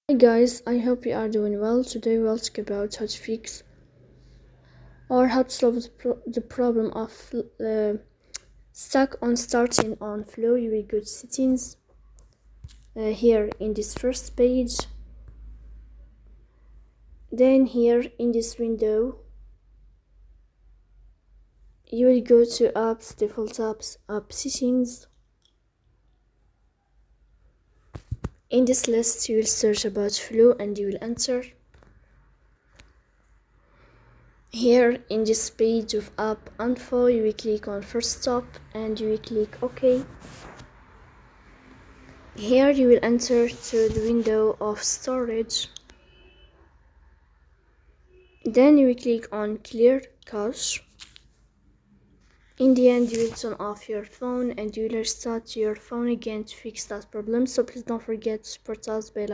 Hi guys, I hope you are doing well. Today we'll talk about how to fix or how to solve the problem of stuck on starting on flow. You will go to settings here in this first page. Then here in this window you will go to apps, default apps, app settings. In this list you will search about flow and you will enter. Here in this page of app info you will click on first stop and you will click OK. Here you will enter to the window of storage. Then you will click on clear cache. In the end you will turn off your phone and you will restart your phone again to fix that problem. So please don't forget to support us by liking